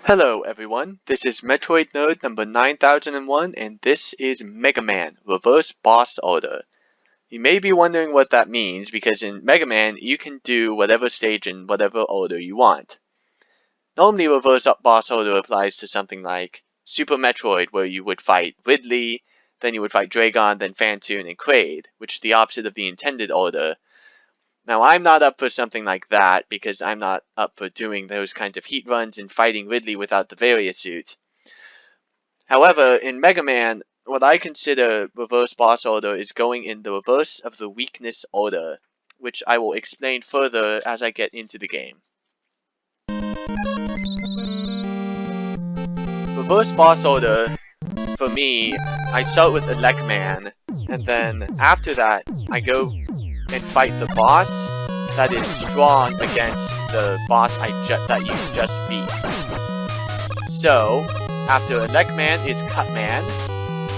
Hello everyone, this is Metroid Nerd number 9001 and this is Mega Man Reverse Boss Order. You may be wondering what that means because in Mega Man you can do whatever stage in whatever order you want. Normally Reverse Boss Order applies to something like Super Metroid where you would fight Ridley, then you would fight Dragon, then Phantoon and Kraid, which is the opposite of the intended order. Now, I'm not up for something like that, because I'm not up for doing those kinds of heat runs and fighting Ridley without the Varia suit. However, in Mega Man, what I consider reverse boss order is going in the reverse of the weakness order, which I will explain further as I get into the game. Reverse boss order, for me, I start with Elecman, and then after that, I go and fight the boss that is strong against the boss that you just beat. So, after Elecman is Cutman,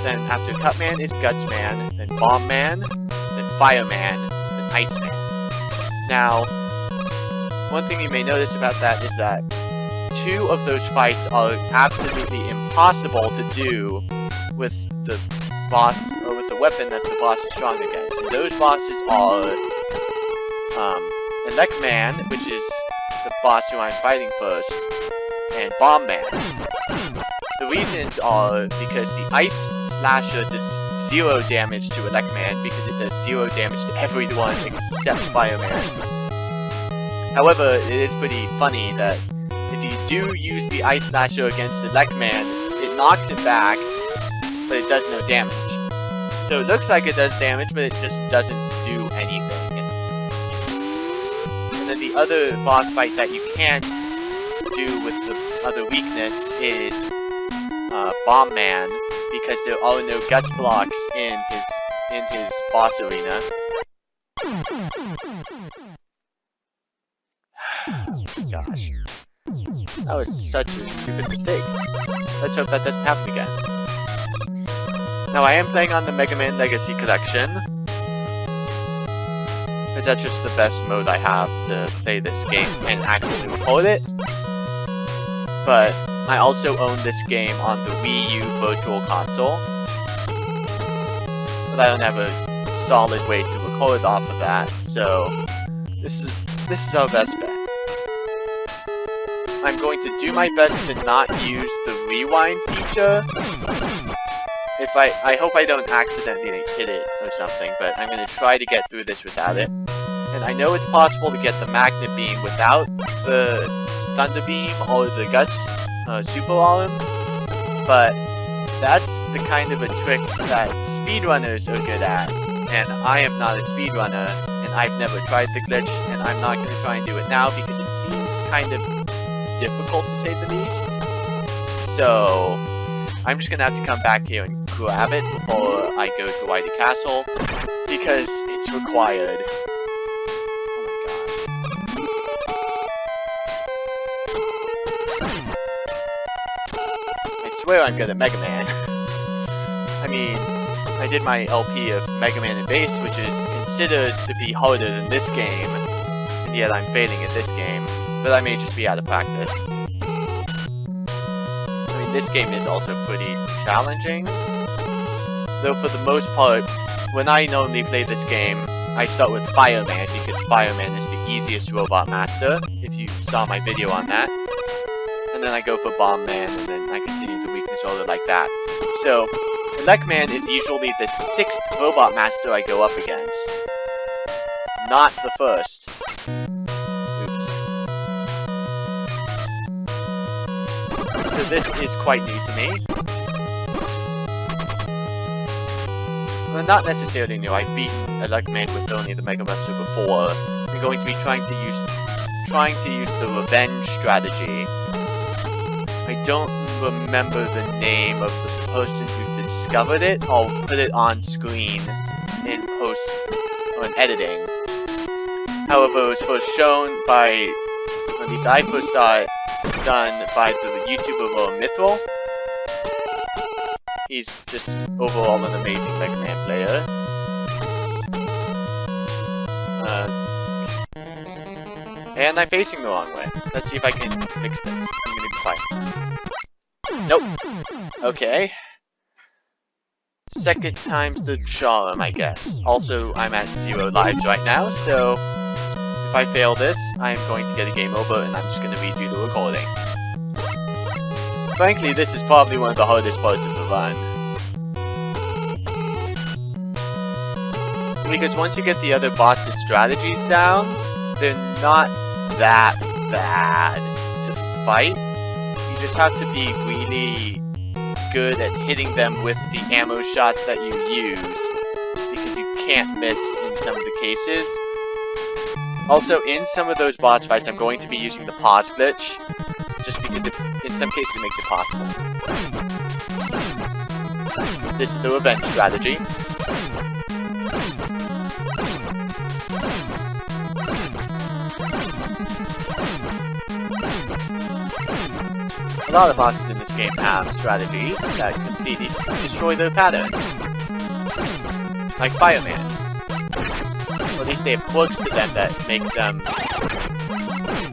then after Cutman is Gutsman, then Bombman, then Fireman, then Iceman. Now, one thing you may notice about that is that two of those fights are absolutely impossible to do with the boss, or with the weapon that the boss is strong against. And those bosses are Elecman, which is the boss who I'm fighting first, and Bombman. The reasons are because the Ice Slasher does 0 damage to Elecman because it does 0 damage to everyone except Fireman. However, it is pretty funny that if you do use the Ice Slasher against Elecman, it knocks it back, but it does no damage. So it looks like it does damage, but it just doesn't do anything. And then the other boss fight that you can't do with the other weakness is Bombman, because there are no guts blocks in his boss arena. Gosh. That was such a stupid mistake. Let's hope that doesn't happen again. Now, I am playing on the Mega Man Legacy Collection, because that's just the best mode I have to play this game and actually record it. But I also own this game on the Wii U Virtual Console, but I don't have a solid way to record off of that, so this is our best bet. I'm going to do my best to not use the rewind feature. I hope I don't accidentally hit it or something, but I'm going to try to get through this without it. And I know it's possible to get the Magnet Beam without the Thunder Beam or the Guts Super Arm, but that's the kind of a trick that speedrunners are good at, and I am not a speedrunner, and I've never tried the glitch, and I'm not going to try and do it now because it seems kind of difficult to say the least. So I'm just going to have to come back here and grab it before I go to Whitey Castle, because it's required. I swear I'm good at Mega Man. I mean, I did my LP of Mega Man and Bass, which is considered to be harder than this game, and yet I'm failing at this game, but I may just be out of practice. I mean, this game is also pretty challenging, though for the most part, when I normally play this game, I start with Fireman, because Fireman is the easiest robot master, if you saw my video on that. And then I go for Bombman, and then I continue the weakness order like that. So, Elecman is usually the 6th robot master I go up against. Not the first. Oops. So this is quite new to me. Well, not necessarily new. I've beaten Elecman with only the Mega Buster before. I'm going to be trying to use the revenge strategy. I don't remember the name of the person who discovered it. I'll put it on screen in post or in editing. However, it was first shown by, at least I first saw it done by the YouTuber Mithril. He's just overall an amazing Mega Man player. And I'm facing the wrong way. Let's see if I can fix this. I'm gonna be fine. Nope. Okay. Second time's the charm, I guess. Also, I'm at 0 lives right now, so if I fail this, I'm going to get a game over and I'm just going to redo the recording. Frankly, this is probably one of the hardest parts of the run. Because once you get the other boss's strategies down, they're not that bad to fight. You just have to be really good at hitting them with the ammo shots that you use, because you can't miss in some of the cases. Also, in some of those boss fights, I'm going to be using the pause glitch, just because in some cases it makes it possible. This is the revenge strategy. A lot of bosses in this game have strategies that completely destroy their pattern. Like Fireman. Or at least they have quirks to them that make them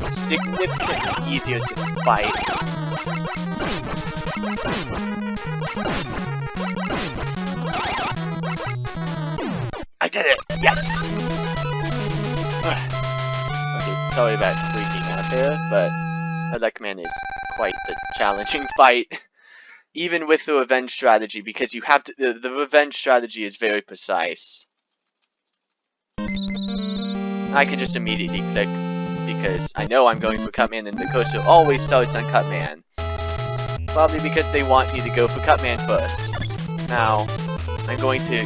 significantly easier to fight. I did it! Yes! Okay, sorry about freaking out there, but Elecman is quite the challenging fight, even with the revenge strategy, because you have to. The revenge strategy is very precise. I can just immediately click because I know I'm going for Cutman, and the cursor always starts on Cutman. Probably because they want you to go for Cutman first. Now, I'm going to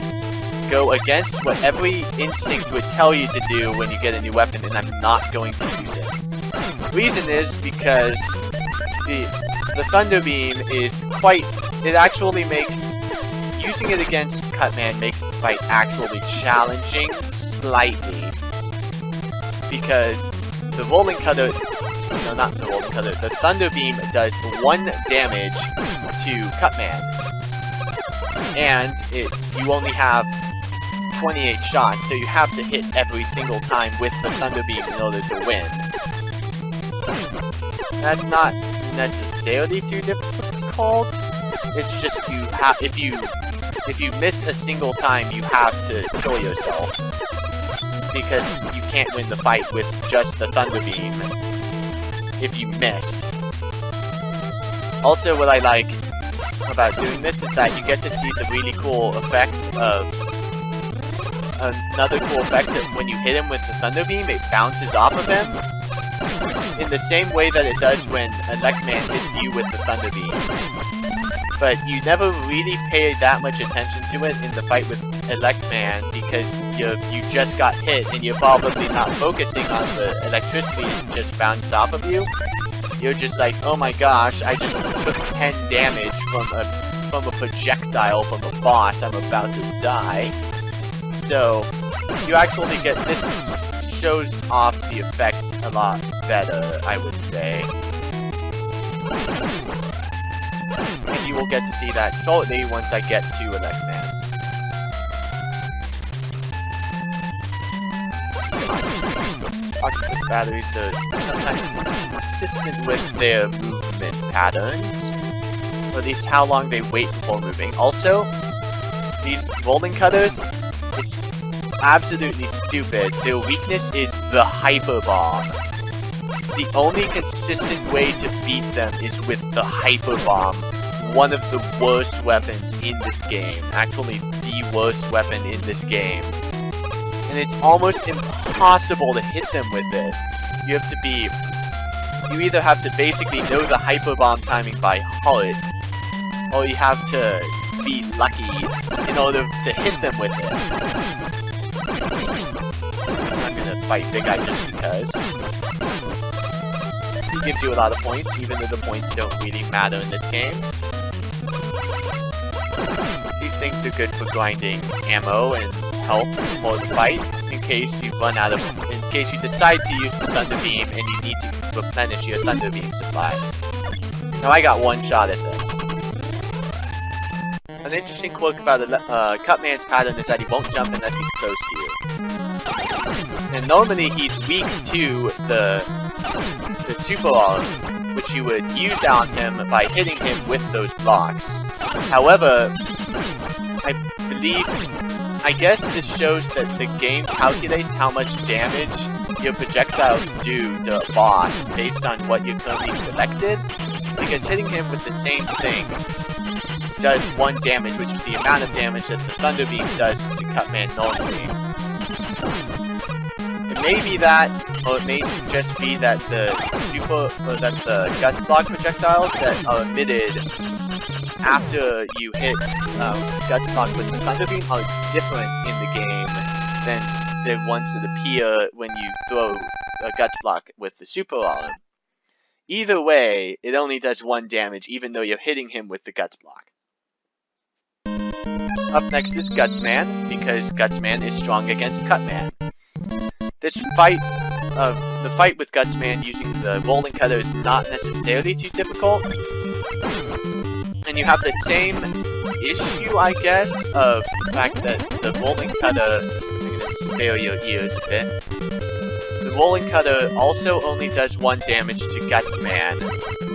go against what every instinct would tell you to do when you get a new weapon, and I'm not going to use it. Reason is because the Thunder Beam is quite, it actually makes, using it against Cutman makes the fight actually challenging slightly, because the Rolling Cutter, no, not the Rolling Cutter, the Thunder Beam does 1 damage to Cutman, and you only have 28 shots, so you have to hit every single time with the Thunder Beam in order to win. That's not necessarily too difficult. It's just you have if you miss a single time, you have to kill yourself, because you can't win the fight with just the Thunder Beam if you miss. Also, what I like about doing this is that you get to see the really cool effect of another cool effect of when you hit him with the Thunder Beam, it bounces off of him. In the same way that it does when Elecman hits you with the Thunder Beam. But you never really pay that much attention to it in the fight with Elecman, because you just got hit and you're probably not focusing on the electricity that just bounced off of you. You're just like, oh my gosh, I just took 10 damage from a projectile from a boss, I'm about to die. So, you actually get this, shows off the effect a lot better, I would say. And you will get to see that shortly once I get to Elecman. Octopus batteries are sometimes consistent with their movement patterns, or at least how long they wait before moving. Also, these Rolling Cutters, it's absolutely stupid. Their weakness is the Hyper Bomb. The only consistent way to beat them is with the Hyper Bomb, one of the worst weapons in this game. Actually, the worst weapon in this game. And it's almost impossible to hit them with it. You either have to basically know the Hyper Bomb timing by heart, or you have to be lucky in order to hit them with it. I'm gonna fight Big Eye just because. He gives you a lot of points, even though the points don't really matter in this game. These things are good for grinding ammo and health for the fight, in case you decide to use the Thunder Beam and you need to replenish your Thunder Beam supply. Now I got one shot at this. An interesting quirk about Cutman's pattern is that he won't jump unless he's close to you. And normally he's weak to the super arm, which you would use on him by hitting him with those blocks. However, I guess this shows that the game calculates how much damage your projectiles do to a boss based on what you currently selected, because hitting him with the same thing does 1 damage, which is the amount of damage that the Thunder Beam does to Cutman normally. It may be that, or it may just be that the Guts Block projectiles that are emitted after you hit Guts Block with the Thunder Beam are different in the game than the ones that appear when you throw a Guts Block with the Super Arm. Either way, it only does 1 damage, even though you're hitting him with the Guts Block. Up next is Gutsman, because Gutsman is strong against Cutman. This fight, the fight with Gutsman using the Rolling Cutter is not necessarily too difficult. And you have the same issue, I guess, of the fact that the Rolling Cutter, I'm gonna spare your ears a bit. The Rolling Cutter also only does 1 damage to Gutsman,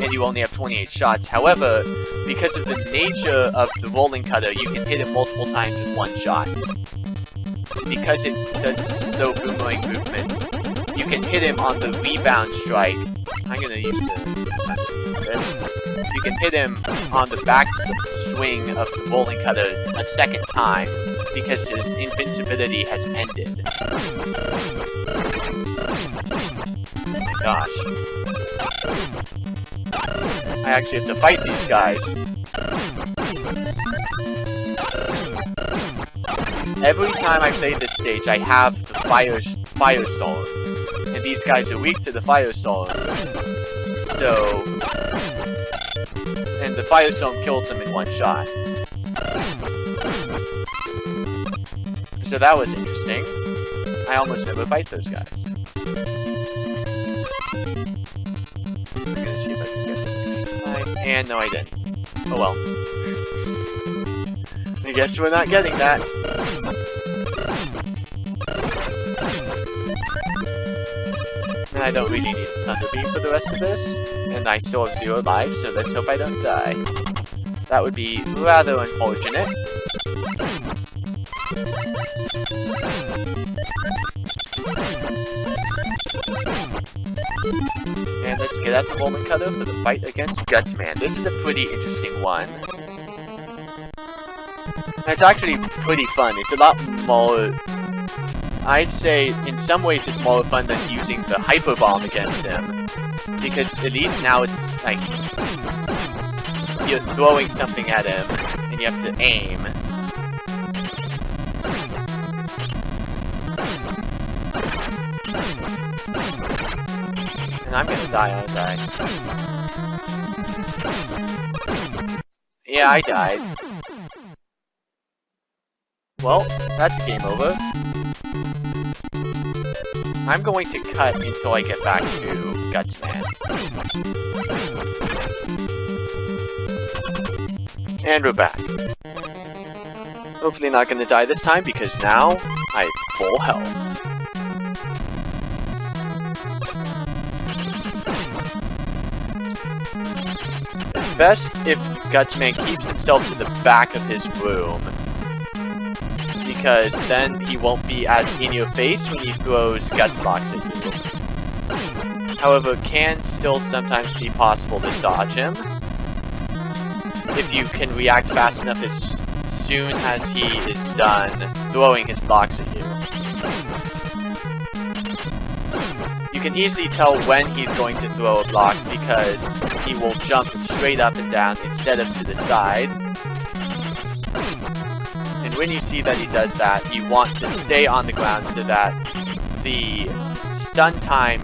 and you only have 28 shots. However, because of the nature of the Rolling Cutter, you can hit it multiple times with 1 shot. Because it does slow boomerang movements, you can hit him on the rebound strike. I'm gonna use this. You can hit him on the back swing of the Rolling Cutter a second time, because his invincibility has ended. Oh my gosh. I actually have to fight these guys. Every time I play this stage, I have the Firestorm, and these guys are weak to the Firestorm. So, and the Firestorm kills them in 1 shot. So that was interesting. I almost never fight those guys. I'm gonna see if I can get this extra life. And no, I didn't. Oh well. I guess we're not getting that. And I don't really need Thunder Beam for the rest of this. And I still have 0 lives, so let's hope I don't die. That would be rather unfortunate. And let's get out the Rolling Cutter for the fight against Gutsman. This is a pretty interesting one. It's actually pretty fun. It's a lot more... I'd say, in some ways, it's more fun than using the Hyper Bomb against him. Because at least now it's, like... you're throwing something at him, and you have to aim. And I'm gonna die, aren't I? Yeah, I died. Well, that's game over. I'm going to cut until I get back to Gutsman. And we're back. Hopefully not gonna die this time, because now I have full health. It's best if Gutsman keeps himself to the back of his room, because then he won't be as in your face when he throws Guts Blocks at you. However, it can still sometimes be possible to dodge him, if you can react fast enough as soon as he is done throwing his blocks at you. You can easily tell when he's going to throw a block, because he will jump straight up and down instead of to the side. And when you see that he does that, you want to stay on the ground so that the stun time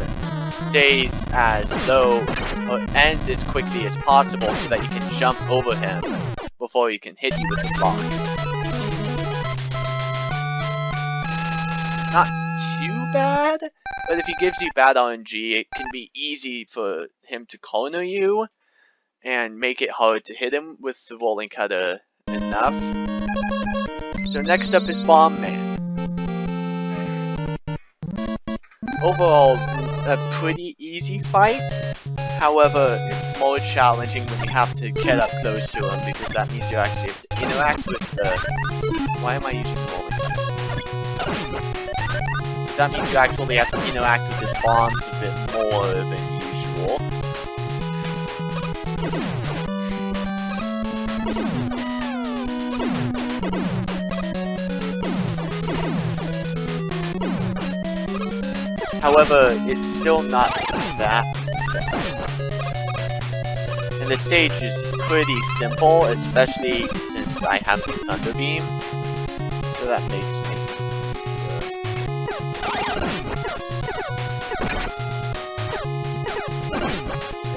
stays as low, or ends as quickly as possible, so that you can jump over him before he can hit you with the block. Not too bad, but if he gives you bad RNG, it can be easy for him to corner you and make it hard to hit him with the Rolling Cutter enough. So next up is Bomb Man. overall a pretty easy fight. However, it's more challenging when you have to get up close to them because that means you actually have to interact with the... Why am I using rolling? Because that means you actually have to interact with his bombs a bit more than usual. However, it's still not that bad. And the stage is pretty simple, especially since I have the Thunder Beam. So that makes things easier.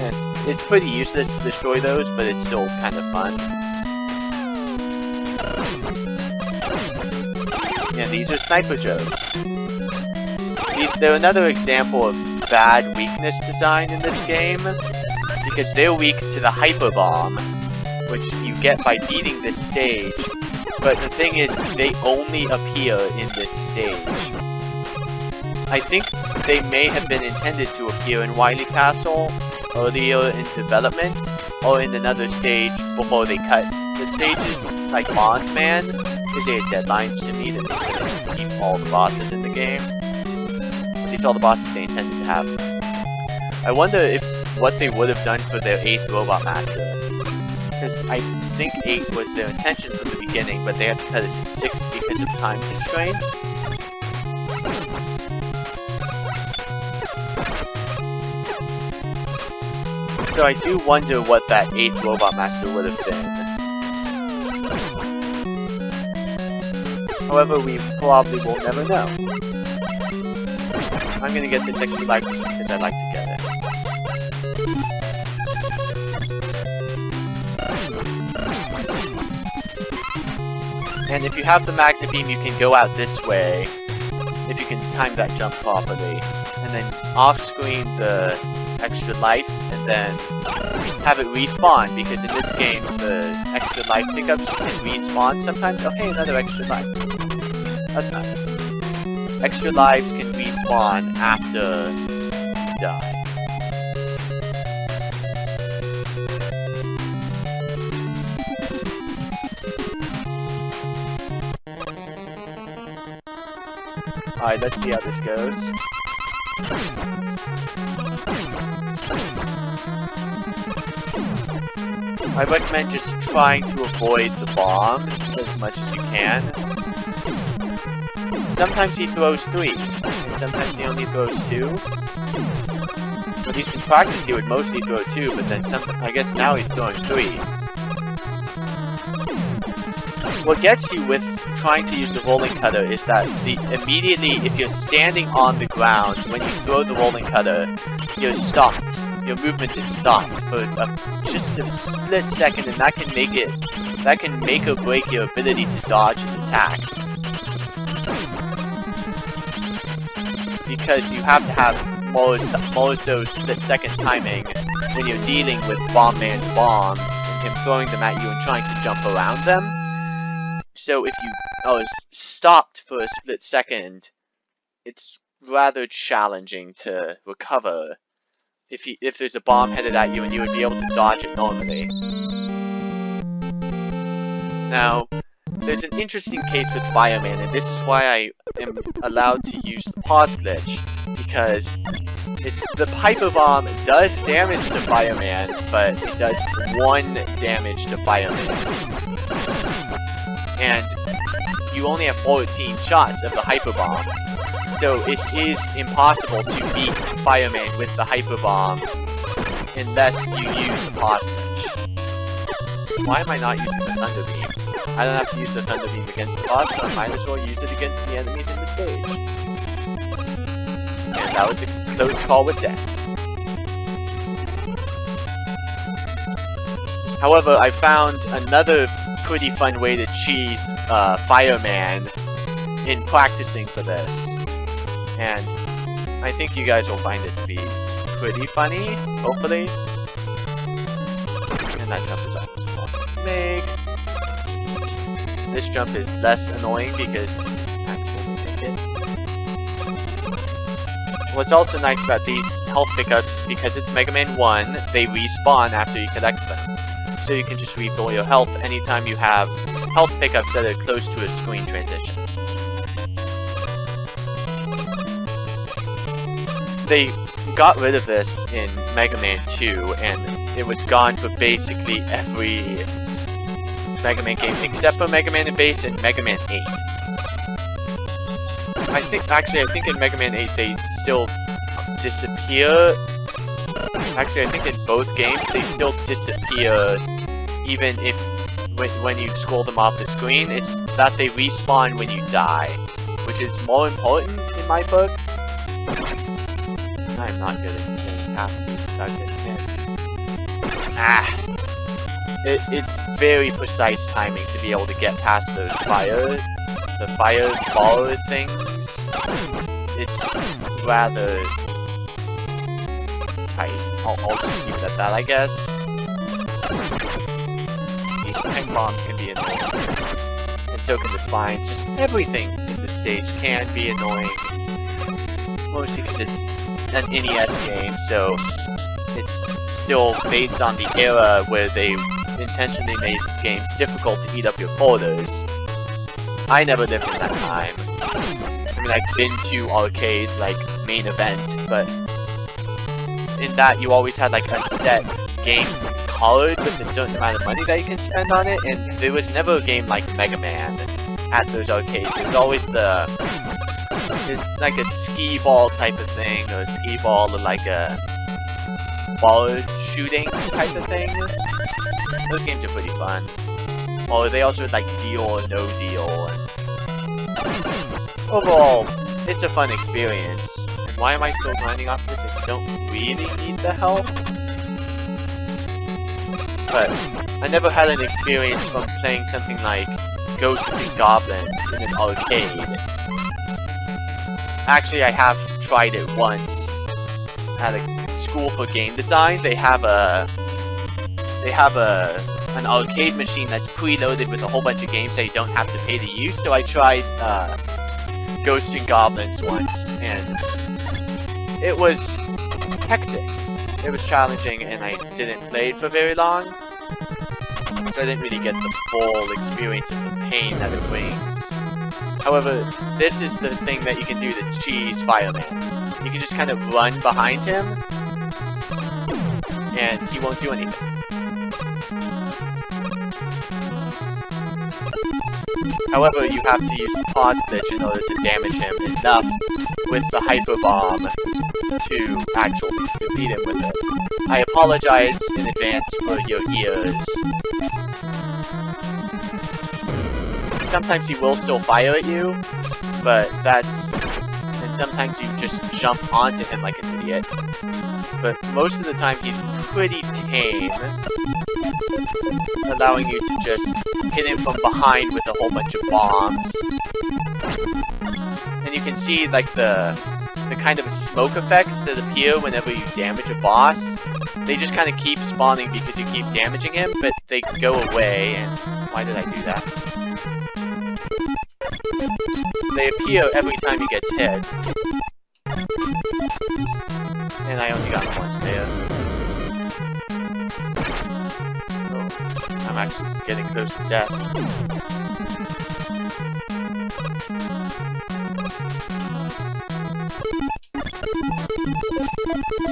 And it's pretty useless to destroy those, but it's still kind of fun. And these are Sniper Joes. They're another example of bad weakness design in this game, because they're weak to the Hyper Bomb, which you get by beating this stage, but the thing is, they only appear in this stage. I think they may have been intended to appear in Wily Castle earlier in development, or in another stage before they cut the stages, like Bondman, because they had deadlines to meet and they couldn't keep all the bosses in the game. These are all the bosses they intended to have. I wonder if what they would have done for their 8th Robot Master. Because I think 8 was their intention from the beginning, but they had to cut it to 6 because of time constraints. So I do wonder what that 8th Robot Master would have been. However, we probably will never know. I'm gonna get this extra life because I like to get it. And if you have the Magna Beam, you can go out this way, if you can time that jump properly. And then off-screen the extra life, and then have it respawn, because in this game, the extra life pickups can respawn sometimes. Oh hey, another extra life. That's nice. Extra lives can respawn after you die. Alright, let's see how this goes. I recommend just trying to avoid the bombs as much as you can. Sometimes he throws 3, and sometimes he only throws 2. At least in practice he would mostly throw 2, but then I guess now he's throwing 3. What gets you with trying to use the rolling cutter is that immediately if you're standing on the ground, when you throw the rolling cutter, you're stopped. Your movement is stopped for just a split second, and that can make or break your ability to dodge his attacks. Because you have to have more so split-second timing when you're dealing with Bomb Man's bombs and him throwing them at you and trying to jump around them. So if you are stopped for a split second, it's rather challenging to recover if there's a bomb headed at you and you would be able to dodge it normally. Now, there's an interesting case with Fireman, and this is why I am allowed to use the pause glitch, because the Hyper Bomb does damage to Fireman, but it does 1 damage to Fireman. And you only have 14 shots of the Hyper Bomb, so it is impossible to beat Fireman with the Hyper Bomb unless you use the pause glitch. Why am I not using the Thunder Beam? I don't have to use the Thunder Beam against the boss, so I might as well use it against the enemies in the stage. And that was a close call with death. However, I found another pretty fun way to cheese Fireman in practicing for this. And I think you guys will find it to be pretty funny, hopefully. And that jump is almost impossible to make. This jump is less annoying because Axel will make it. what's also nice about these health pickups, because it's Mega Man 1, they respawn after you collect them. So you can just refill your health anytime you have health pickups that are close to a screen transition. They got rid of this in Mega Man 2, and it was gone for basically every Mega Man game except for Mega Man Base and Mega Man 8. I think in Mega Man 8 they still disappear. Actually, I think in both games they still disappear even if when you scroll them off the screen. It's that they respawn when you die, which is more important in my book. I'm not good at getting past these without getting hit. It's very precise timing to be able to get past those fire ball things. It's rather tight. I'll just keep it at that, I guess. These tank bombs can be annoying, and so can the spines. Just everything in this stage can be annoying. Mostly because it's an NES game, so it's still based on the era where they intentionally made games difficult to eat up your folders. I never lived in that time. I mean, I've been to arcades, like Main Event, but in that you always had like a set game colored with a certain amount of money that you can spend on it, and there was never a game like Mega Man at those arcades. It was always it's like a skee ball type of thing, or a skee ball or like a ball shooting type of thing. Those games are pretty fun. Or they also had like Deal or No Deal. And overall, it's a fun experience. And why am I still grinding off this? I don't really need the help. But I never had an experience from playing something like Ghosts and Goblins in an arcade. Actually, I have tried it once at a school for game design. They have an arcade machine that's preloaded with a whole bunch of games that you don't have to pay to use. So I tried Ghosts and Goblins once, and it was hectic. It was challenging, and I didn't play it for very long. So I didn't really get the full experience of the pain that it brings. However, this is the thing that you can do to cheese Fireman. You can just kind of run behind him, and he won't do anything. However, you have to use the pause glitch in order to damage him enough with the Hyper Bomb to actually defeat him with it. I apologize in advance for your ears. Sometimes he will still fire at you, but and sometimes you just jump onto him like an idiot. But most of the time he's pretty tame, allowing you to just hit him from behind with a whole bunch of bombs. And you can see like the kind of smoke effects that appear whenever you damage a boss. They just kind of keep spawning because you keep damaging him, but they go away. And why did I do that? They appear every time he gets hit. And I only got him once there. So I'm actually getting close to death.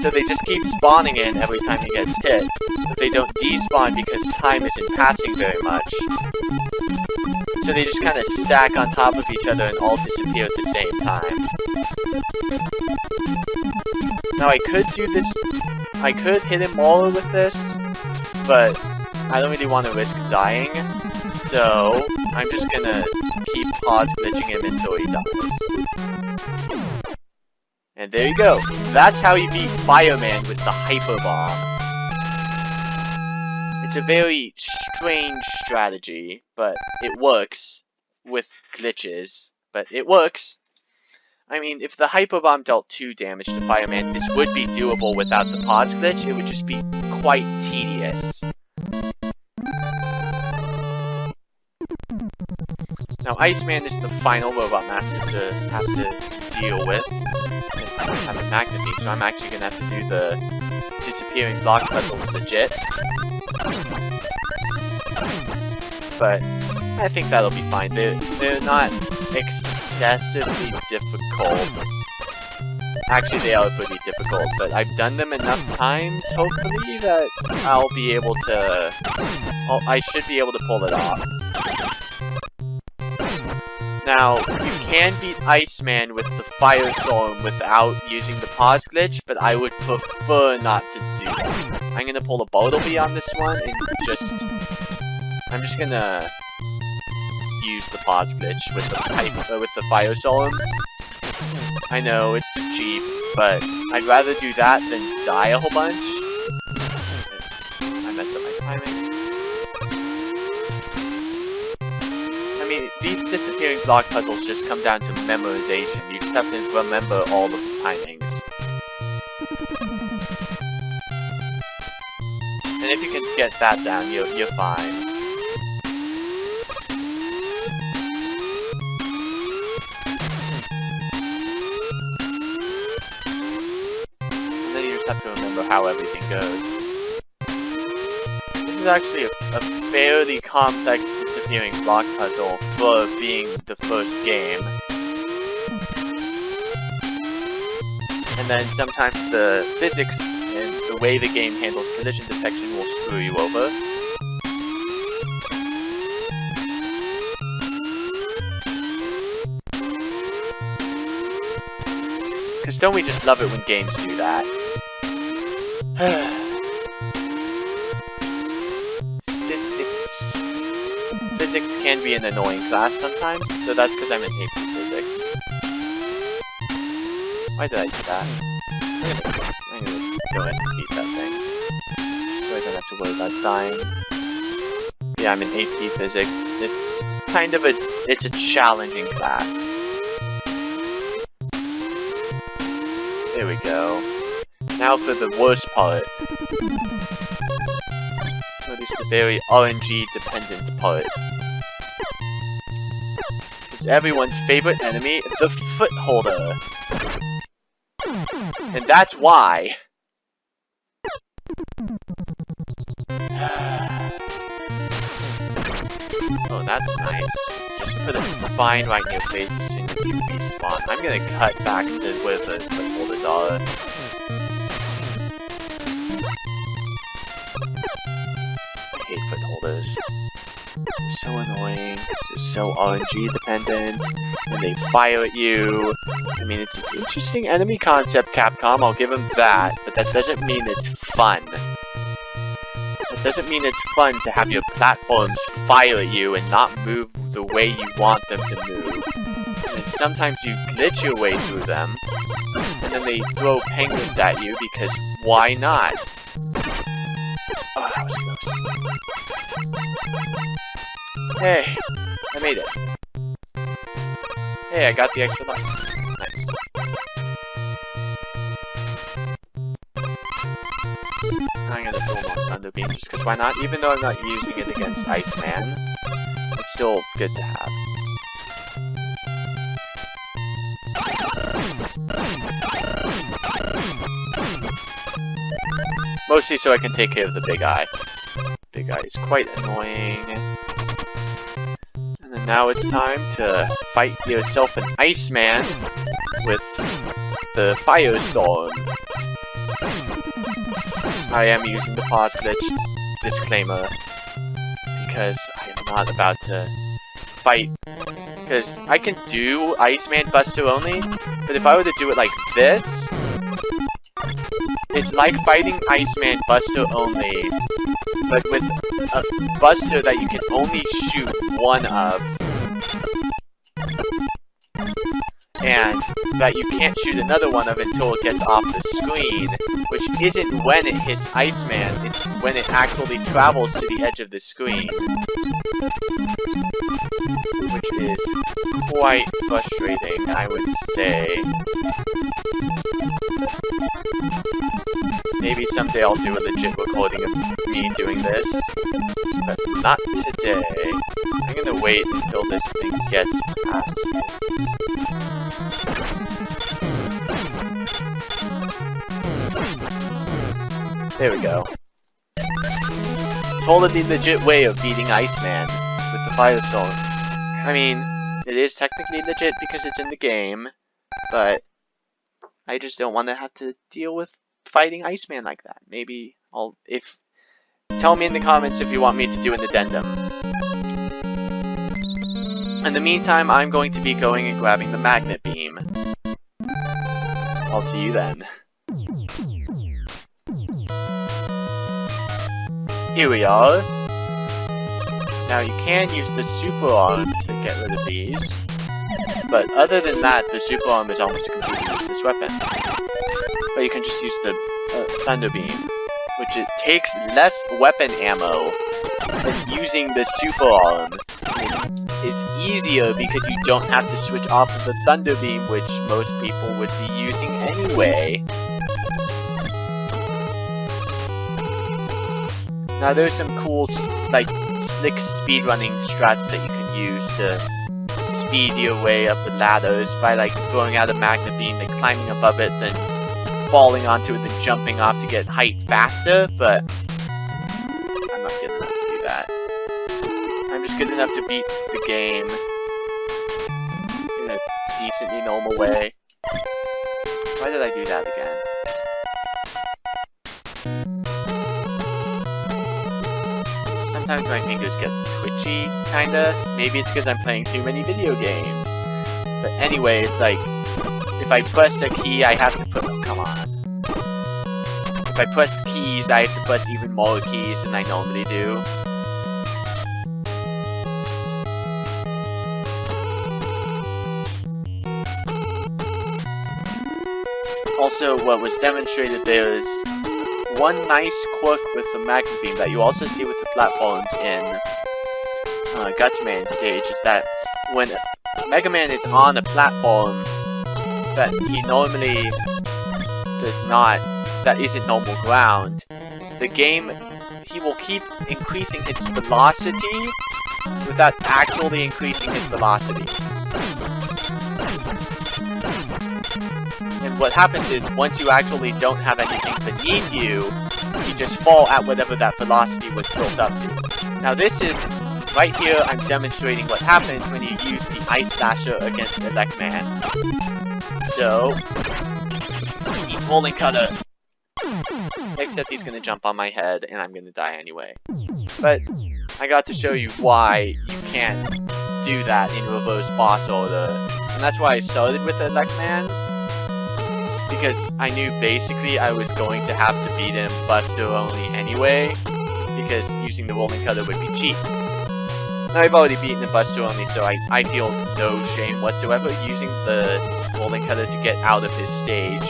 So they just keep spawning in every time he gets hit, but they don't despawn because time isn't passing very much. So they just kind of stack on top of each other and all disappear at the same time. Now I could do this, I could hit him more with this, but I don't really want to risk dying, so I'm just gonna keep pause glitching him until he dies. And there you go. That's how you beat Fireman with the Hyper Bomb. It's a very strange strategy, but it works with glitches. But it works. I mean, if the Hyper Bomb dealt 2 damage to Fireman, this would be doable without the pause glitch. It would just be quite tedious. Now, Iceman is the final Robot Master to have to deal with. I don't have a Magnet Beam, so I'm actually gonna have to do the disappearing block puzzles legit. But I think that'll be fine. They're not excessively difficult. Actually, they are pretty difficult, but I've done them enough times, hopefully, that I'll be able to... Oh, I should be able to pull it off. Now, you can beat Iceman with the Firestorm without using the pause glitch, but I would prefer not to do that. I'm gonna pull a Bartleby on this one, and I'm just gonna use the pause glitch with the Firestorm. I know, it's cheap, but I'd rather do that than die a whole bunch. I messed up my timing. I mean, these disappearing block puzzles just come down to memorization. You just have to remember all of the timings. And if you can get that down, you're fine. Have to remember how everything goes. This is actually a fairly complex disappearing block puzzle for being the first game. And then sometimes the physics and the way the game handles collision detection will screw you over. Because don't we just love it when games do that? Physics can be an annoying class sometimes, so that's because I'm in AP Physics. Why did I do that? I'm gonna go ahead and beat that thing, so I don't have to worry about dying. Yeah, I'm in AP Physics. It's kind of it's a challenging class. There we go. Now for the worst part. Notice the very RNG dependent part. It's everyone's favorite enemy, the Footholder. And that's why. Oh, that's nice. Just put a spine right in your face as soon as you respawn. I'm gonna cut back to where the Footholders are. I hate Footholders. They're so annoying, they're so RNG dependent, and they fire at you. I mean, it's an interesting enemy concept, Capcom, I'll give them that, but that doesn't mean it's fun. That doesn't mean it's fun to have your platforms fire at you and not move the way you want them to move. And sometimes you glitch your way through them, and then they throw penguins at you because why not? Oh, that was close. Hey, I made it. Hey, I got the extra life. Nice. I'm gonna throw more Thunder Beam just because why not? Even though I'm not using it against Iceman, it's still good to have. Mostly so I can take care of the Big Eye. Big Eye is quite annoying. And then now it's time to fight yourself an Iceman with the Firestorm. I am using the pause glitch disclaimer because I am not about to fight. Because I can do Iceman Buster only, but if I were to do it like this, it's like fighting Iceman Buster only, but with a Buster that you can only shoot one of, and that you can't shoot another one of until it gets off the screen, which isn't when it hits Iceman, it's when it actually travels to the edge of the screen. Which is quite frustrating, I would say. Maybe someday I'll do a legit recording of me doing this, but not today. I'm gonna wait until this thing gets past me. There we go. Totally legit way of beating Iceman with the Firestorm. I mean, it is technically legit because it's in the game, but I just don't want to have to deal with fighting Iceman like that. Maybe tell me in the comments if you want me to do an addendum. In the meantime, I'm going to be going and grabbing the magnet beam. I'll see you then. Here we are. Now you can use the super arm to get rid of these, but other than that, the super arm is almost a completely useless weapon. But you can just use the thunder beam, which it takes less weapon ammo than using the super arm. It's easier because you don't have to switch off of the thunder beam, which most people would be using anyway. Now there's some cool, like, slick speedrunning strats that you can use to speed your way up the ladders by, like, throwing out a magnet beam, then climbing above it, then falling onto it, then jumping off to get height faster, but I'm not good enough to do that. I'm just good enough to beat the game in a decently normal way. Why did I do that again? Sometimes my fingers get twitchy, kinda. Maybe it's because I'm playing too many video games. But anyway, it's like, if I press a key, I have to put... Oh, come on. If I press keys, I have to press even more keys than I normally do. Also, what was demonstrated there is one nice quirk with the magnet beam that you also see with the platforms in Gutsman stage is that when Mega Man is on a platform that he normally does not, that isn't normal ground, the game, he will keep increasing its velocity without actually increasing his velocity. And what happens is, once you actually don't have anything beneath you, you just fall at whatever that velocity was built up to. Now this is, right here, I'm demonstrating what happens when you use the Ice Slasher against Elecman. So, eat Rolling Cutter! Except he's gonna jump on my head, and I'm gonna die anyway. But, I got to show you why you can't do that in reverse boss order. And that's why I started with Elecman. Because I knew basically I was going to have to beat him Buster only anyway, because using the Rolling Cutter would be cheap. I've already beaten the Buster only, so I feel no shame whatsoever using the Rolling Cutter to get out of his stage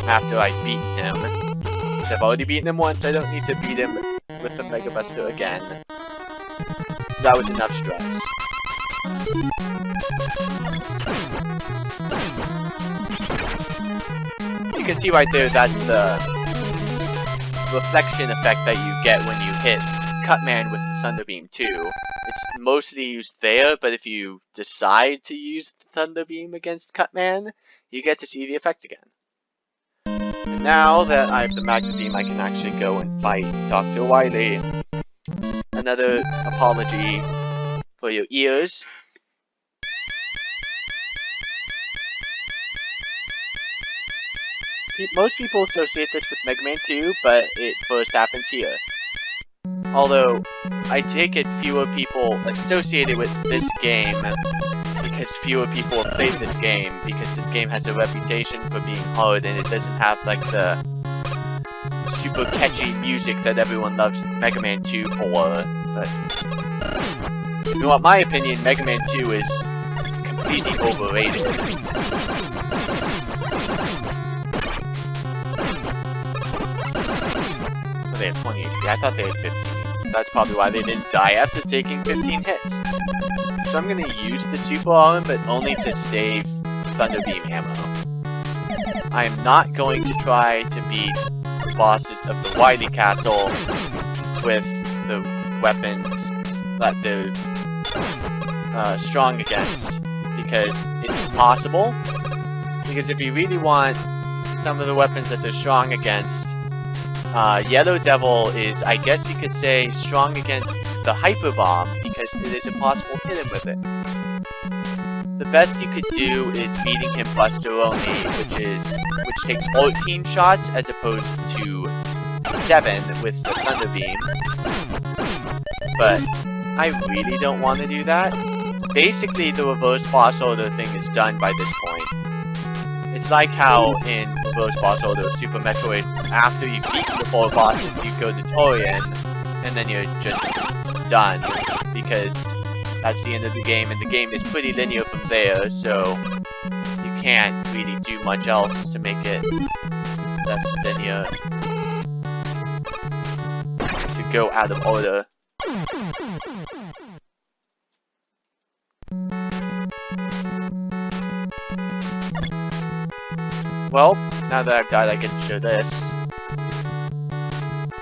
after I've beaten him. Because I've already beaten him once, I don't need to beat him with the Mega Buster again. That was enough stress. You can see right there, that's the reflection effect that you get when you hit Cutman with the Thunder Beam too. It's mostly used there, but if you decide to use the Thunder Beam against Cutman, you get to see the effect again. And now that I have the Magnet Beam, I can actually go and fight Dr. Wily. Another apology for your ears. Most people associate this with Mega Man 2, but it first happens here. Although, I take it fewer people associate it with this game because fewer people have played this game, because this game has a reputation for being hard and it doesn't have like the super catchy music that everyone loves Mega Man 2 for. But, if you want my opinion, Mega Man 2 is completely overrated. They have 20 HP. I thought they had 15. That's probably why they didn't die after taking 15 hits. So I'm gonna use the Super Arm, but only to save Thunder Beam ammo. I am not going to try to beat bosses of the Wily Castle with the weapons that they're strong against, because it's impossible. Because if you really want some of the weapons that they're strong against, Yellow Devil is, I guess you could say, strong against the Hyper Bomb, because it is impossible to hit him with it. The best you could do is beating him Buster only, which takes 14 shots as opposed to 7 with the Thunder Beam. But I really don't want to do that. Basically, the reverse boss order thing is done by this point. It's like how in reverse boss order of Super Metroid, after you beat the 4 bosses, you go to Torian, and then you're just done, because that's the end of the game, and the game is pretty linear from there, so you can't really do much else to make it less linear to go out of order. Well, now that I've died, I can show this.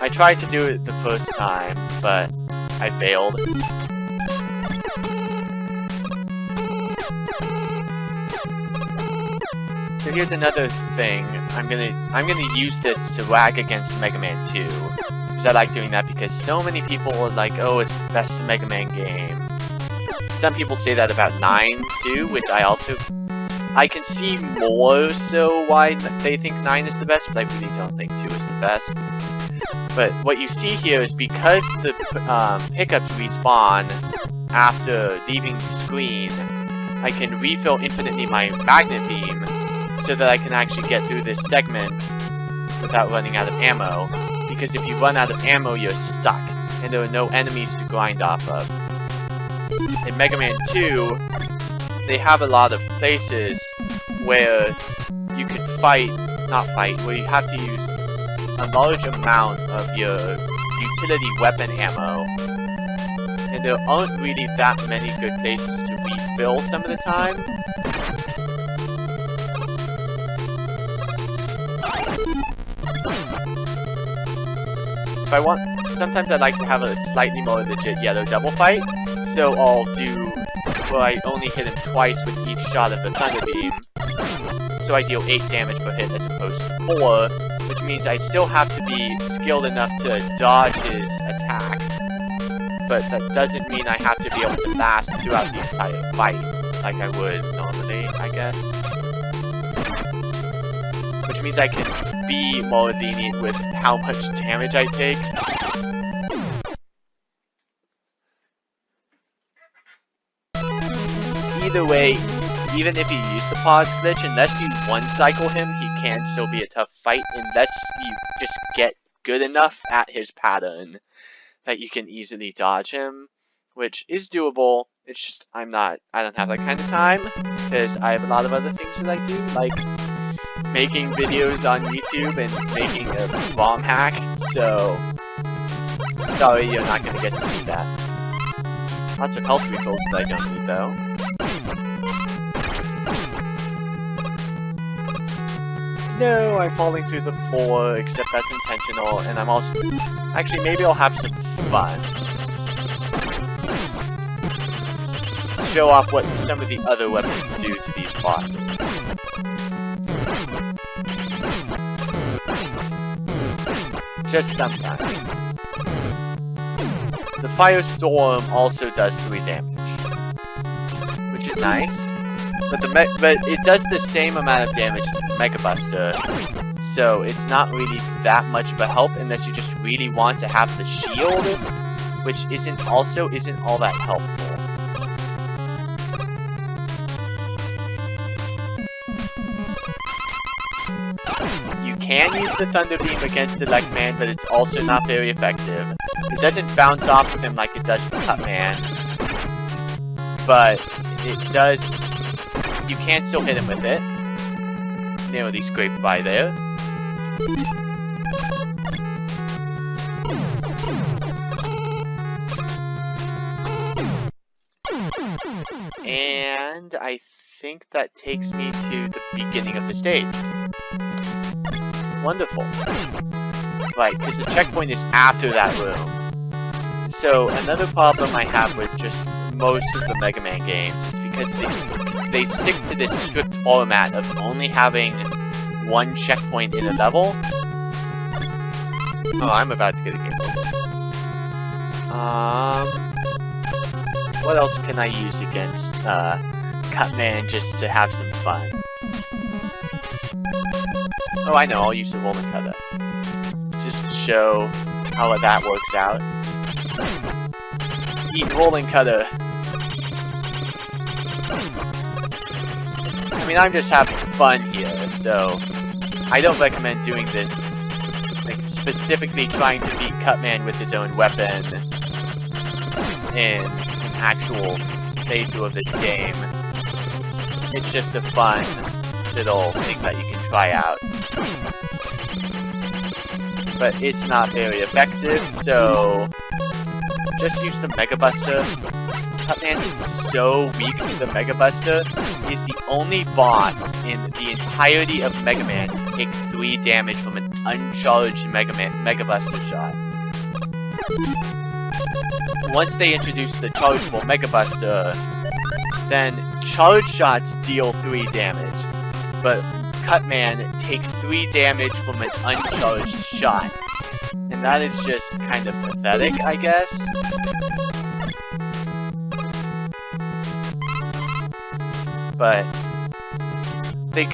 I tried to do it the first time, but I failed. So here's another thing. I'm gonna use this to lag against Mega Man 2. Because I like doing that because so many people are like, oh, it's the best Mega Man game. Some people say that about 9 too, which I can see more so why they think 9 is the best, but I really don't think 2 is the best. But what you see here is because the pickups respawn after leaving the screen, I can refill infinitely my magnet beam so that I can actually get through this segment without running out of ammo. Because if you run out of ammo, you're stuck, and there are no enemies to grind off of. In Mega Man 2, they have a lot of places where you can where you have to use a large amount of your utility weapon ammo, and there aren't really that many good places to refill some of the time. Sometimes I like to have a slightly more legit Yellow Devil fight, so I'll do where I only hit him twice with each shot of the Thunder Beam. So I deal 8 damage per hit as opposed to 4, which means I still have to be skilled enough to dodge his attacks. But that doesn't mean I have to be able to last throughout the entire fight, like I would normally, I guess. Which means I can be more lenient with how much damage I take. Either way, even if you use the pause glitch, unless you one-cycle him, he can still be a tough fight unless you just get good enough at his pattern that you can easily dodge him, which is doable. It's just I don't have that kind of time, because I have a lot of other things that I do, like making videos on YouTube and making a bomb hack, so sorry you're not gonna get to see that. Lots of health refills that I don't need though. No, I'm falling through the floor, except that's intentional, and I'm also... Actually, maybe I'll have some fun. Show off what some of the other weapons do to these bosses. Just sometimes. The Firestorm also does 3 damage, which is nice. But it does the same amount of damage as the Mega Buster, so it's not really that much of a help unless you just really want to have the shield, which isn't all that helpful. You can use the Thunder Beam against the Eggman, but it's also not very effective. It doesn't bounce off of him like it does with Cutman, but it does. You can still hit him with it. Nearly scraped by there. And I think that takes me to the beginning of the stage. Wonderful. Right, because the checkpoint is after that room. So another problem I have with just most of the Mega Man games is because they stick to this strict format of only having one checkpoint in a level. Oh, I'm about to get a game over. What else can I use against Cutman just to have some fun? Oh, I know, I'll use the Rolling Cutter. Just to show how that works out. Eat Rolling Cutter. I mean, I'm just having fun here, so I don't recommend doing this, like, specifically trying to beat Cutman with his own weapon in an actual playthrough of this game. It's just a fun little thing that you can try out. But it's not very effective, so just use the Mega Buster. Cutman is so weak to the Mega Buster. He's the only boss in the entirety of Mega Man to take 3 damage from an uncharged Mega Buster shot. Once they introduce the chargeable Mega Buster, then charged shots deal 3 damage, but Cutman takes 3 damage from an uncharged shot. And that is just kind of pathetic, I guess. But they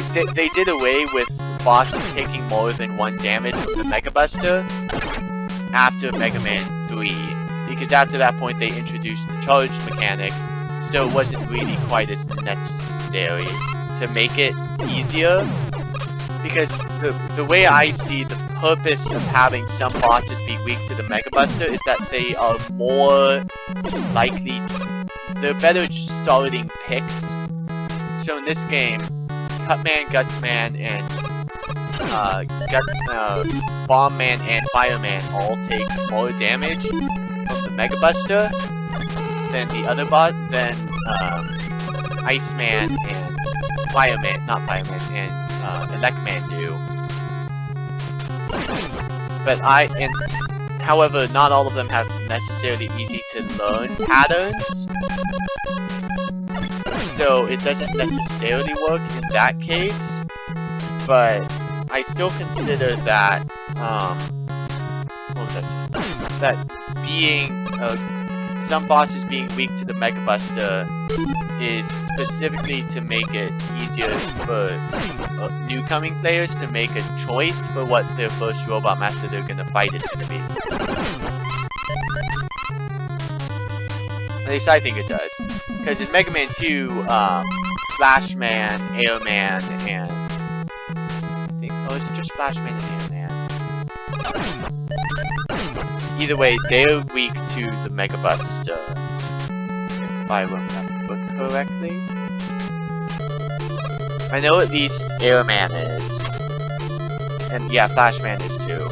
did away with bosses taking more than 1 damage from the Mega Buster after Mega Man 3. Because after that point they introduced the charge mechanic, so it wasn't really quite as necessary to make it easier. Because the way I see the purpose of having some bosses be weak to the Mega Buster is that they are more likely, they're better starting picks. So in this game, Cutman, Gutsman, and Bomb Man and Fireman all take more damage from the Mega Buster than the other than Iceman and Fireman, not Fireman, and Electman do. But however, not all of them have necessarily easy to learn patterns. So it doesn't necessarily work in that case, but I still consider that, that being, some bosses being weak to the Mega Buster is specifically to make it easier for new-coming players to make a choice for what their first Robot Master they're gonna fight is gonna be. At least I think it does. Because in Mega Man 2, Flash Man, Airman, and oh, is it just Flash Man and Airman? Either way, they're weak to the Mega Buster, if I remember correctly. I know at least Airman is. And yeah, Flash Man is too.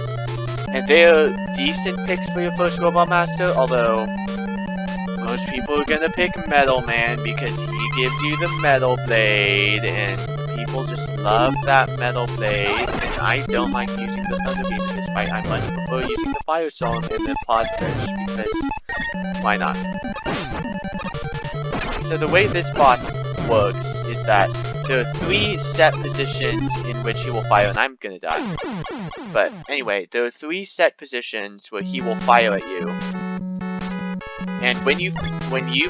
And they're decent picks for your first Robot Master, although most people are gonna pick Metal Man because he gives you the Metal Blade, and people just love that Metal Blade, and I don't like using the Thunder Beam in this fight. I much prefer using the Fire Storm and the Pause Push, because why not? So the way this boss works is that there are 3 set positions in which he will fire, and I'm gonna die. But anyway, there are 3 set positions where he will fire at you. And when you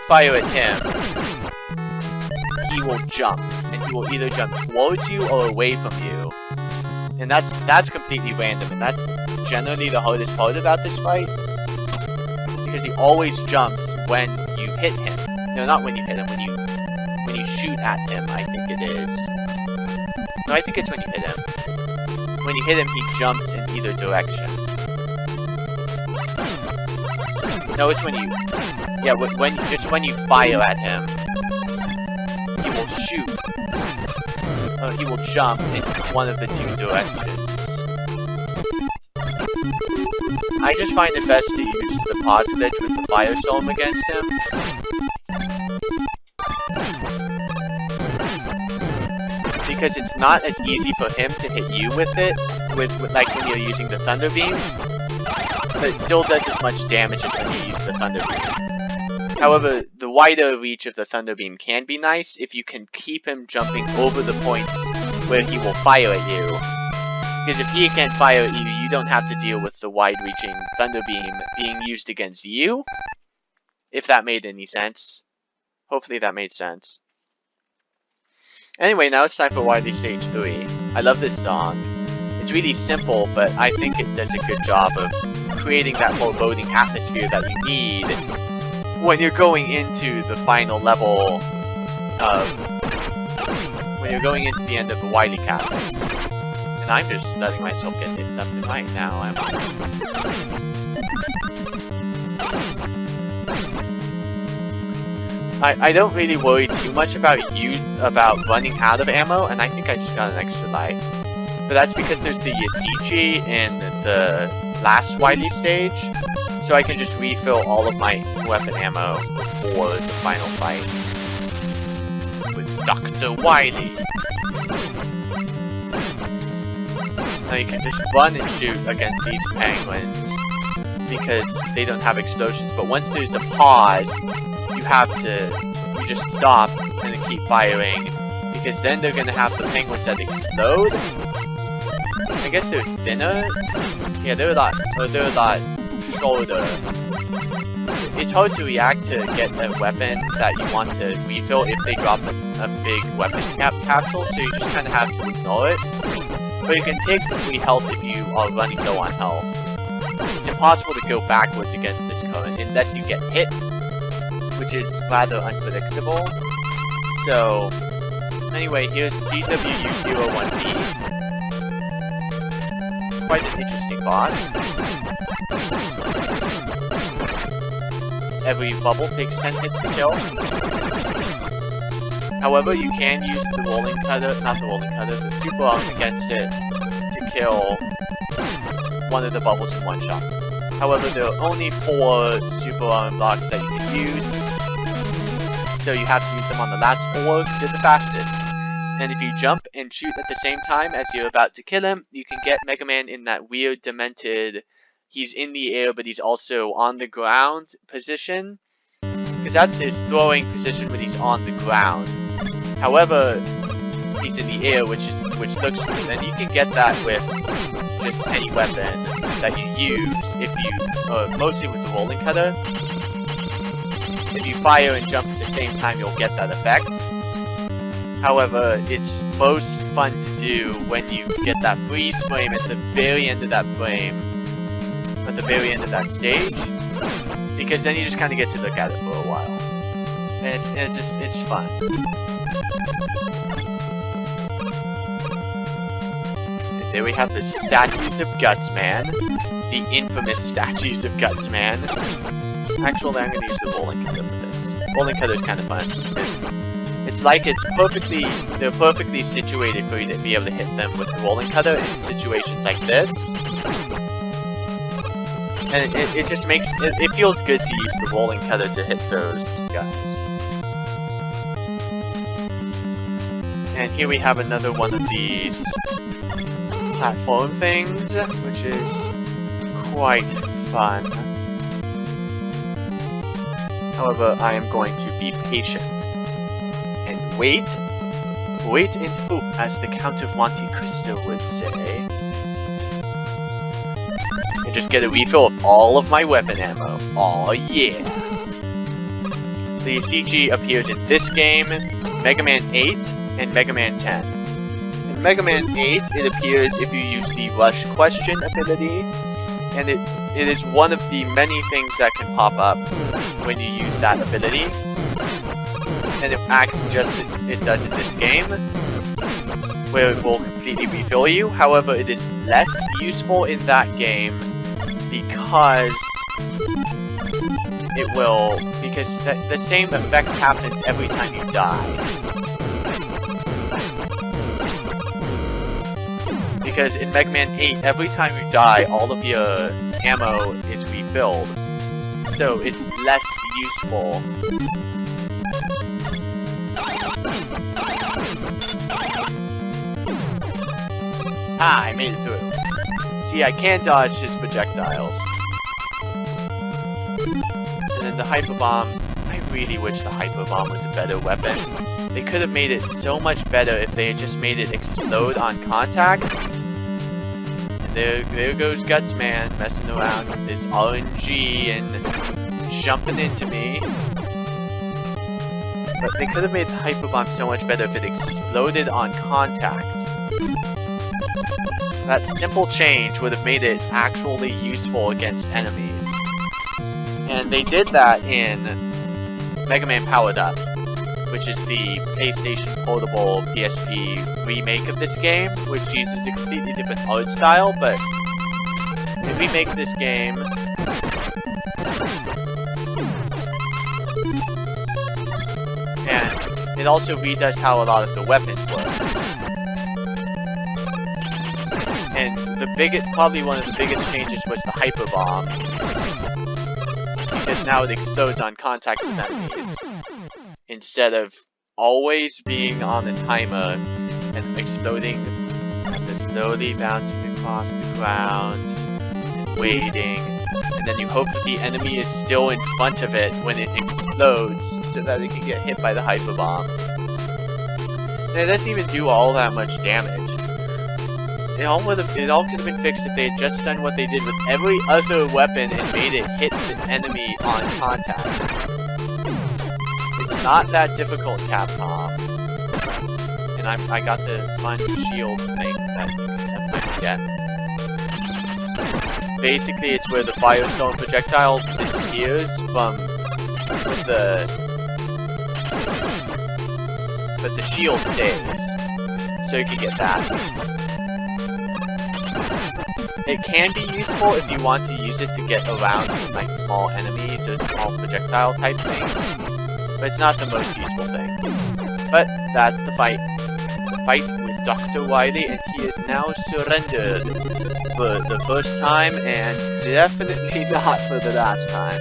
fire at him, he will jump, and he will either jump towards you or away from you. And that's completely random, and that's generally the hardest part about this fight, because he always jumps when you hit him. No, not when you hit him. When you shoot at him, I think it is. No, I think it's when you hit him. When you hit him, he jumps in either direction. No, it's when you... Yeah, when you fire at him, he will shoot. He will jump in one of the 2 directions. I just find it best to use the pause glitch with the Firestorm against him. because it's not as easy for him to hit you with it, with like when you're using the Thunder Beam, but it still does as much damage as when you use the Thunder Beam. However, the wider reach of the Thunder Beam can be nice if you can keep him jumping over the points where he will fire at you. Because if he can't fire at you, you don't have to deal with the wide-reaching Thunder Beam being used against you. If that made any sense. Hopefully that made sense. Anyway, now it's time for Wily Stage 3. I love this song. It's really simple, but I think it does a good job of creating that foreboding atmosphere that you need when you're going into the final level of... when you're going into the end of the Wily Castle. And I'm just letting myself get hit left and right now, am I don't really worry too much about running out of ammo, and I think I just got an extra life. But that's because there's the Yasichi in the last Wily stage, so I can just refill all of my weapon ammo before the final fight with Dr. Wily. Now you can just run and shoot against these penguins because they don't have explosions, but once there's a pause, you just stop and then keep firing, because then they're gonna have the penguins that explode. I guess they're thinner. Yeah, they're a lot shorter. It's hard to react to get a weapon that you want to refill if they drop a big weapon capsule, so you just kind of have to ignore it. But you can take the free health if you are running low on health. It's impossible to go backwards against this current unless you get hit, which is rather unpredictable. So, anyway, here's CWU-01B. Quite an interesting boss. Every bubble takes 10 hits to kill. However, you can use the rolling cutter, the super arm against it to kill one of the bubbles in one shot. However, there are only 4 super arm blocks that you can use, so you have to use them on the last 4 because they're the fastest. And if you jump and shoot at the same time as you're about to kill him, you can get Mega Man in that weird, demented, he's in the air but he's also on the ground position. Because that's his throwing position when he's on the ground. However, he's in the air, which looks good, and you can get that with just any weapon that you use. If you, mostly with the rolling cutter. If you fire and jump at the same time, you'll get that effect. However, it's most fun to do when you get that freeze frame at the very end of that frame, at the very end of that stage, because then you just kind of get to look at it for a while, and it's fun. And there we have the statues of Gutsman, the infamous statues of Gutsman. Actually, I'm gonna use the rolling cutter for this. Rolling cutter is kind of fun. It's like they're perfectly situated for you to be able to hit them with the rolling cutter in situations like this. And it just makes, it feels good to use the rolling cutter to hit those guys. And here we have another one of these platform things, which is quite fun. However, I am going to be patient. And wait and hope, as the Count of Monte Cristo would say. And just get a refill of all of my weapon ammo. Aw, yeah! The CG appears in this game, Mega Man 8, and Mega Man 10. In Mega Man 8, it appears if you use the Rush Question ability, and it is one of the many things that can pop up when you use that ability. And it acts just as it does in this game, where it will completely refill you. However, it is less useful in that game because the same effect happens every time you die. Because in Mega Man 8, every time you die, all of your ammo is refilled. So it's less useful. Ah, I made it through. See, I can't dodge his projectiles. And then the Hyper Bomb, I really wish the Hyper Bomb was a better weapon. They could have made it so much better if they had just made it explode on contact. And there goes Gutsman messing around with his RNG and jumping into me. But they could have made the Hyper Bomb so much better if it exploded on contact. That simple change would have made it actually useful against enemies. And they did that in Mega Man Powered Up, which is the PlayStation Portable PSP remake of this game, which uses a completely different art style, but it remakes this game. And it also redoes how a lot of the weapons work. And probably one of the biggest changes was the Hyper Bomb, because now it explodes on contact with enemies, instead of always being on the timer and exploding and slowly bouncing across the ground, waiting, and then you hope that the enemy is still in front of it when it explodes so that it can get hit by the Hyper Bomb. And it doesn't even do all that much damage. It all could have been fixed if they had just done what they did with every other weapon and made it hit the enemy on contact. It's not that difficult, Capcom. And I got the fun shield thing that you can sometimes get. Basically, it's where the Firestone projectile disappears from but the shield stays. So you can get that. It can be useful if you want to use it to get around like small enemies or small projectile type things, but it's not the most useful thing. But that's the fight. The fight with Dr. Wily, and he is now surrendered for the first time and definitely not for the last time.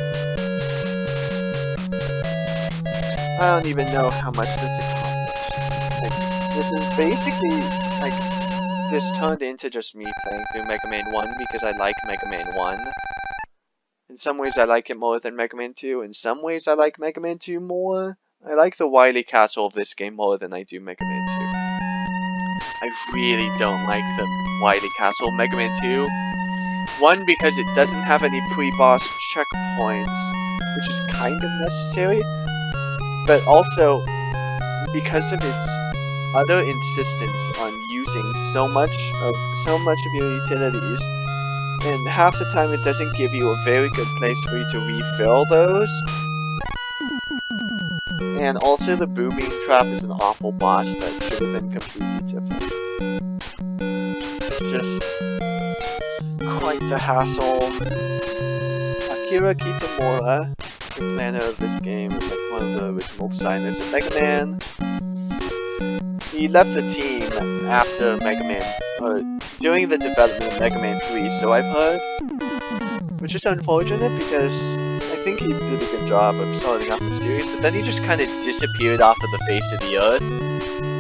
I don't even know how much this accomplished. Like, this is basically like, this turned into just me playing through Mega Man 1 because I like Mega Man 1. In some ways I like it more than Mega Man 2, in some ways I like Mega Man 2 more. I like the Wily Castle of this game more than I do Mega Man 2. I really don't like the Wily Castle of Mega Man 2. One, because it doesn't have any pre-boss checkpoints, which is kind of necessary, but also because of its utter insistence on using so much of your utilities, and half the time it doesn't give you a very good place for you to refill those. And also the Boo Beam Trap is an awful boss that should have been completely different. Just quite the hassle. Akira Kitamura, the planner of this game, is like one of the original designers of Mega Man. He left the team after Mega Man, during the development of Mega Man 3, so I've heard. Which is unfortunate because I think he did a good job of starting off the series, but then he just kind of disappeared off of the face of the earth.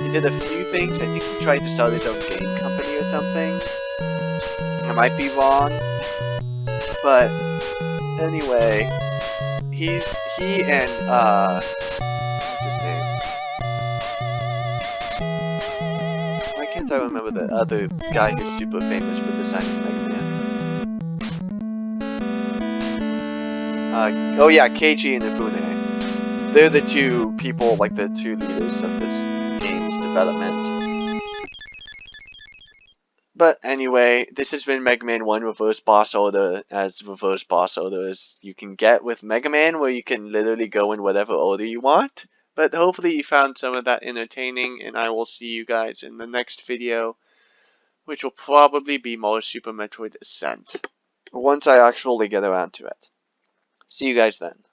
He did a few things. I think he tried to start his own game company or something. I might be wrong. But anyway, he and what's his name? Why can't I remember the other guy who's super famous for designing Mega Man? Oh yeah, Keiji and Ifune. They're the two people, like the two leaders of this game's development. But anyway, this has been Mega Man 1 Reverse Boss Order, as Reverse Boss Order as you can get with Mega Man, where you can literally go in whatever order you want. But hopefully you found some of that entertaining, and I will see you guys in the next video, which will probably be more Super Metroid Ascent, once I actually get around to it. See you guys then.